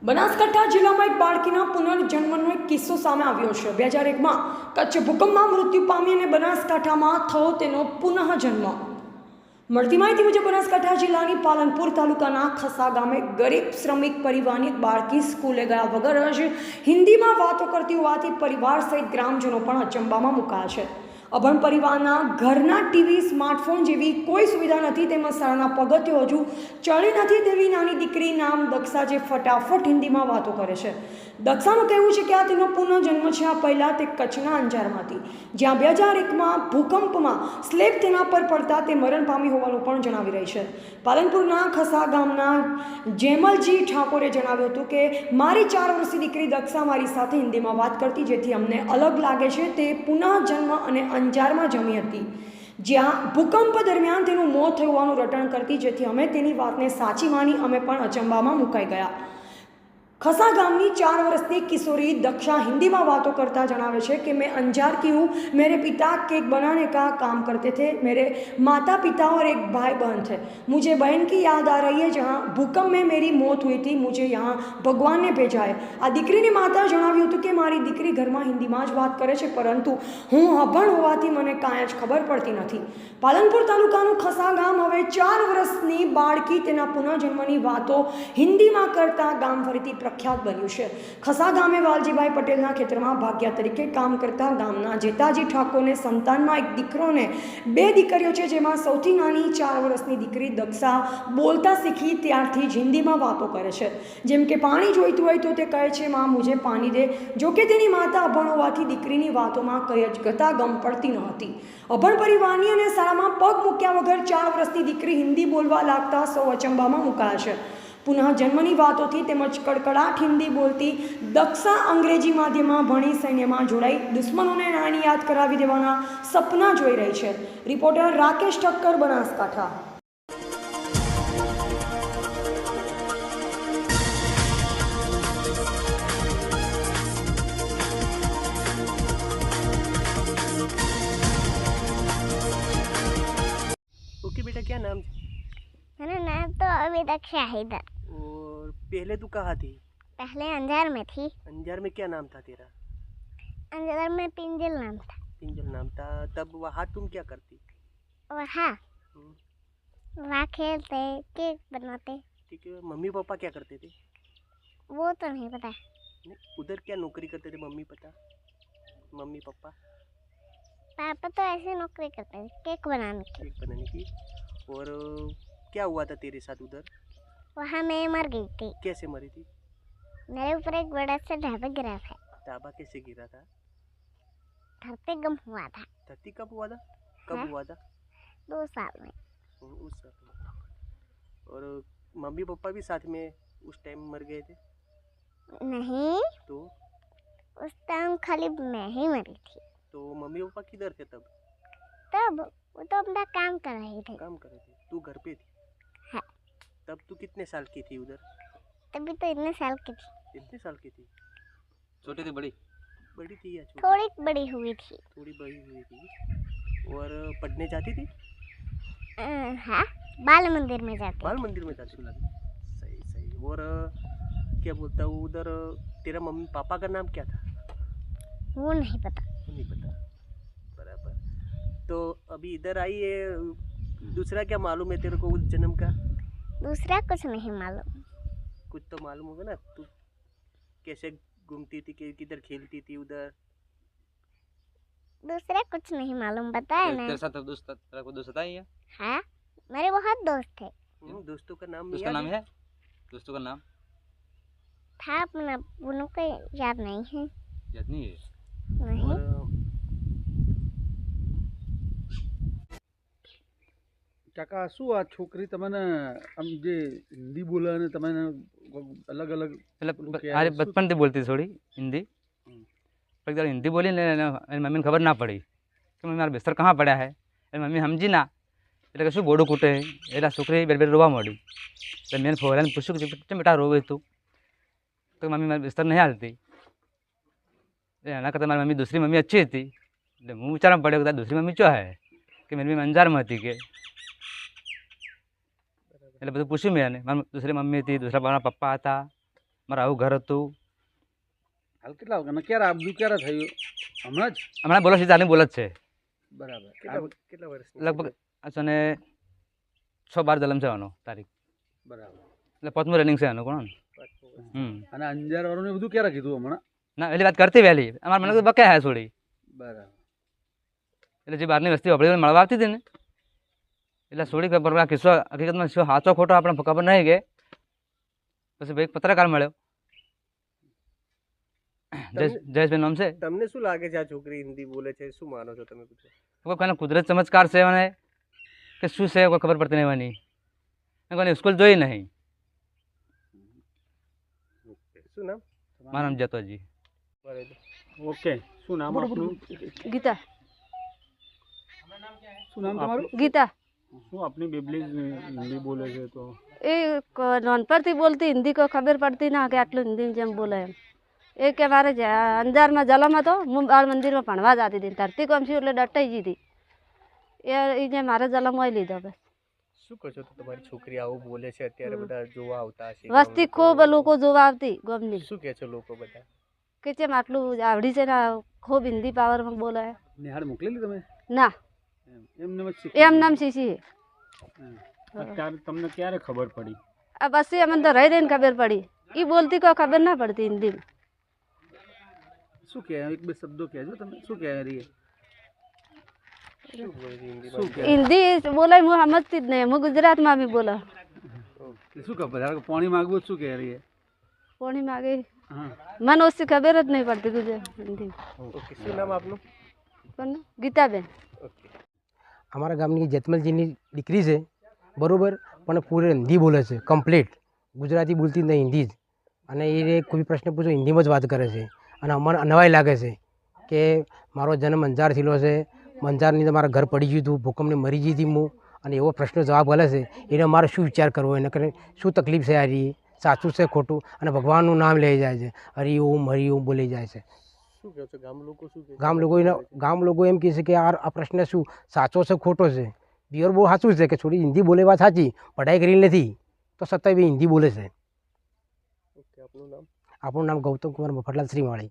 બનાસકાંઠા જિલ્લામાં એક બાળકીના પુનર્જન્મનો એક કિસ્સો સામે આવ્યો છે। 2001માં કચ્છ ભૂકંપમાં મૃત્યુ પામી અને બનાસકાંઠામાં થયો તેનો પુનઃજન્મ। મળતી માહિતી મુજબ બનાસકાંઠા જિલ્લાની પાલનપુર તાલુકાના ખસા ગામે ગરીબ શ્રમિક પરિવારની એક બાળકી સ્કૂલે ગયા વગર જ હિન્દીમાં વાતો કરતી હોવાથી પરિવાર સહિત ગ્રામજનો પણ અચંબામાં મુકાયા છે। અભણ પરિવારના ઘરના ટીવી સ્માર્ટફોન જેવી કોઈ સુવિધા નથી, તેમજ શાળાના પગથિયો હજુ ચડી નથી તેવી નાની દીકરી નામ દક્ષા જે ફટાફટ હિન્દીમાં વાતો કરે છે। દક્ષાનું કહેવું છે કે આ તેનો પુનઃજન્મ છે। આ પહેલાં તે કચ્છના અંજારમાં હતી, જ્યાં 2001માં ભૂકંપમાં સ્લેબ તેના પર પડતા તે મરણ પામી હોવાનું પણ જણાવી રહી છે। પાલનપુરના ખસા ગામના જેમલજી ઠાકોરે જણાવ્યું હતું કે મારી 4 વર્ષની દીકરી દક્ષા મારી સાથે હિન્દીમાં વાત કરતી, જેથી અમને અલગ લાગે છે। તે પુનઃજન્મ અને અંજારમાં જમી હતી, જ્યાં ભૂકંપ દરમિયાન તેનું મોત થયું હોવાનું રટણ કરતી, જેથી અમે તેની વાતને સાચી માની અમે પણ અચંબામાં મુકાઈ ગયા। खसा गांव की 4 वर्षीय किशोरी दक्षा हिंदी में बातों करता जनावे छे कि मैं अंजार की हूँ। मेरे पिता केक बनाने का काम करते थे। मेरे माता पिता और एक भाई बहन थे। मुझे बहन की याद आ रही है, जहाँ भूकंप में मेरी मौत हुई थी। मुझे यहाँ भगवान ने भेजा है। आ दीकरीनी माता जणाव्युं हतुं कि मारी दीकरी घर में हिंदी में ज बात करे छे, परंतु हूँ अभण होवाथी मने कांई ज खबर पड़ती नहीं। पालनपुर तालुकानुं खसा गाम हवे 4 वर्षनी बाळकी तेना पुनर्जन्मनी वातो हिंदी में करता गाम फरीथी प्रख्यात बन्युं छे। खसा गामे वालजीभाई पटेलना खेतरमां भाग्या तरीके काम करता गामना जेताजी ठाकोरने संतानमां एक दीकरो ने 2 दीकरीओ छे, जेमां सौथी नानी 4 वर्षनी दीकरी दक्षा बोलता शीखी त्यारथी ज हिंदीमां वातो करे छे। जेम के पाणी जोईतुं होय तो ते कहे छे मां मुझे पानी दे। जो के तेनी माता अभण होवाथी दीकरीनी वातोमां कई ज गतागम पड़ती न हती। अभण परिवारनी अने शाळामां पग मूक्या वगर 4 वर्षनी दीकरी हिंदी बोलवा लागता सौ अचंबामां मुकाया छे। पुनः जन्मनी वातोथी तेमज कड़कड़ाट हिंदी बोलती दक्षा अंग्रेजी माध्यम में भणी सैन्य में जोड़ाई दुश्मनों ने नानी याद करावी देवाना सपना जोई रही है। रिपोर्टर राकेश ठक्कर, बनासकांठा। ओके बेटा, क्या नाम? मेरा नाम तो अभी दक्षा है इधर। और पहले तू कहाँ थी? पहले अंजार में थी। अंजार में क्या नाम था तेरा? अंजार में पिंजल नाम था। पिंजल नाम था। तब वहाँ तुम क्या करती? वहाँ वहाँ खेलते, केक बनाते। ठीक है। मम्मी पापा क्या करते थे? वो तो नहीं पता। नहीं, उधर क्या नौकरी करते थे मम्मी पापा? पापा तो ऐसे नौकरी करते थे, केक बनाने की। केक बनाने की। और क्या हुआ था तेरे साथ उधर? वहाँ मैं मर गई थी। कैसे मरी थी? मेरे ऊपर एक बड़ा सा ढाबा गिरा था। ढाबा कैसे गिरा था? धरती गम हुआ था। धरती कब हुआ था? कब हाँ? हुआ था? 2 साल में। उस साल में। और मम्मी पापा भी साथ में उस टाइम मर गए थे? नहीं, तो उस टाइम खाली मैं ही मरी थी। तो मम्मी पापा किधर थे तब? तब वो तो अपना काम कर रहे थे। काम कर रहे थे, तू घर पे थी? हाँ। तब तू कितने साल की थी उधर? तभी तो इतने साल की थी। कितने साल की थी? छोटी थी बड़ी? बड़ी थी या छोटी? थोड़ी बड़ी हुई थी। थोड़ी बड़ी हुई थी। और पढ़ने जाती थी? हाँ, बाल मंदिर में जाती। बाल मंदिर में जाती थी। सही सही। और क्या बोलता हूँ, उधर तेरा मम्मी पापा का नाम क्या था? वो नहीं पता। नहीं पता। बराबर। तो अभी इधर आई है, दूसरा क्या मालूम है तेरे को उस जन्म का? दूसरा कुछ नहीं मालूम। कुछ तो मालूम होगा ना, तू कैसे घूमती थी, किधर खेलती थी उधर? दूसरा कुछ नहीं मालूम, बताया ना। तेरे साथ तेरा कोई दोस्त आता ही है? हाँ, मेरे बहुत दोस्त थे। दोस्तों का नाम उसका नाम है? दोस्तों का नाम था अपना, उन्हों को याद नहीं है। याद नहीं है? नहीं। કાકા શું આ છોકરી તમને આમ જે હિન્દી બોલે અને તમે अलग अलग मतलब अरे बचपन से बोलती थोड़ी हिंदी, पर जब हिंदी बोली ने मम्मी ने खबर ना पड़ी कि मम्मी मारा बिस्तर कहाँ पड़ा है। मम्मी समझी ना એટલે કે શું બોડું કૂટે એટલે છોકરી બે રોવા માંડી। એટલે મેં ફોરાને પૂછ્યું કે કેમ બેટા રોવે તું? તો મમ્મી મારી બિસ્તર નહીં હાલતી। એના કરતાં મારી મમ્મી दूसरी मम्मी अच्छी थी। એટલે હું વિચારવા પડ્યો કે दूसरी मम्मी क्या है कि मेरी मम्मी अंजाરમાં હતી કે। એટલે બધું પૂછ્યું મેં, મારી दूसरी मम्मी थी, दूसरा મારા પપ્પા હતા, મારું આવું ઘર હતું. હાલ કેટલા વાગ્યા ક્યારે આ બધું ક્યારે થયું? હમણાં જ? હમણાં બોલો સીધાની બોલ જ છે. બરાબર. કેટલા વર્ષ લગભગ અને 6-12 જલમ છે આનો તારીખ. બરાબર. એટલે 5મું રનિંગ છે આનું કોણ. અને અંજાર વાળું બધું ક્યારે કીધું હમણાં? ના એલી વાત કરતી વહેલી અમારે મને તો બકે હે છોડી. બરાબર. એટલે જે બહારની વસ્તી આપણી મળવા આવતી હતી ને એટલે છોડી ખબર આ કિસ્સો હકીકતમાં શું સાચો ખોટો આપણે ખબર નહીં કે પછી ભાઈ પત્રકાર મળ્યો જયેશભાઈ નામ છે. તમને શું લાગે છે આ છોકરી હિન્દી બોલે છે? શું માનો છો તમે? કોઈને કુદરત ચમત્કાર છે મને કે શું છે કોઈ ખબર પડતી નહીં એની. કોઈને સ્કૂલ જોઈ નહીં. શું નામ? મારું નામ જતોજી. ઓકે. શું નામ આપનું? ગીતા. શું નામ તમારું? ગીતા. શું આપની બેબલી હિન્દી બોલે છે તો? એ નાનપણથી બોલતી હિન્દી કોઈ ખબર પડતી ના કે આટલું હિન્દી જેમ બોલે એમ. એ કે મારે અંજારમાં જલમ હતો હું બાળ મંદિરમાં ભણવા જતી હતી ધરતી કોમ છું એટલે ડટાઈ ગઈ હતી એ જે મારે જલમ હોય લીધો બસ. શું કહો છો? તો તમારી છોકરી આવું બોલે છે અત્યારે બધા જોવા આવતા હશે? વસ્તી ખૂબ લોકો જોવા આવતી ગમની. શું કહે છે લોકો બધા? કે જેમ આટલું આવડી છે ને ખૂબ હિન્દી પાવરમાં બોલે. નિહાળ મોકલેલી તમે? ના એમ નામ શીશી. અત્યારે તમને ક્યારે ખબર પડી? આ પછી અમને તો રહી રહીને ખબર પડી. એ બોલતી કોઈ ખબર ના પડતી હિન્દીમાં. શું કહે? એક બે શબ્દો કહેજો તમે. શું કહે રહી? શું બોલે છે હિન્દીમાં? હિન્દી બોલાય હું સમજતી જ નહીં. હું ગુજરાતમાં બી બોલા. શું કહે? બધા પાણી માગવું શું કહે રહી? પાણી માગે હા. મને ઓછી ખબર જ નહીં પડતી ગુજરાત હિન્દી. ઓકે. શું નામ આપનું? કોણ? ગીતાબેન. અમારા ગામની જેતમલજીની દીકરી છે બરાબર, પણ પૂરે હિન્દી બોલે છે કમ્પ્લીટ. ગુજરાતી બોલતી નહીં, હિન્દી જ. અને એ કોઈ પ્રશ્ન પૂછો હિન્દીમાં જ વાત કરે છે. અને અમને નવાઈ લાગે છે કે મારો જન્મ અંજાર થયેલો છે, અંજારની તો મારા ઘર પડી ગયું હતું, ભૂકંપને મરી ગઈ હતી હું, અને એવો પ્રશ્ન જવાબ મળે છે એને મારે શું વિચાર કરવો, એને કરે શું તકલીફ છે, આ રહી સાચું છે ખોટું, અને ભગવાનનું નામ લઈ જાય છે, હરિઓમ બોલી જાય છે. શું કહો છો? ગામ લોકો શું કહે છે? ગામ લોકો એમ કહે છે કે આ પ્રશ્ન શું સાચો છે ખોટો છે. પિયર બહુ સાચું છે કે છોડી હિન્દી બોલે વાત સાચી, પઢાઈ કરેલી નથી તો છતાંય બી હિન્દી બોલે છે. ઓકે. આપનું નામ? આપણું નામ ગૌતમ કુમાર મફતલાલ શ્રીમાળી.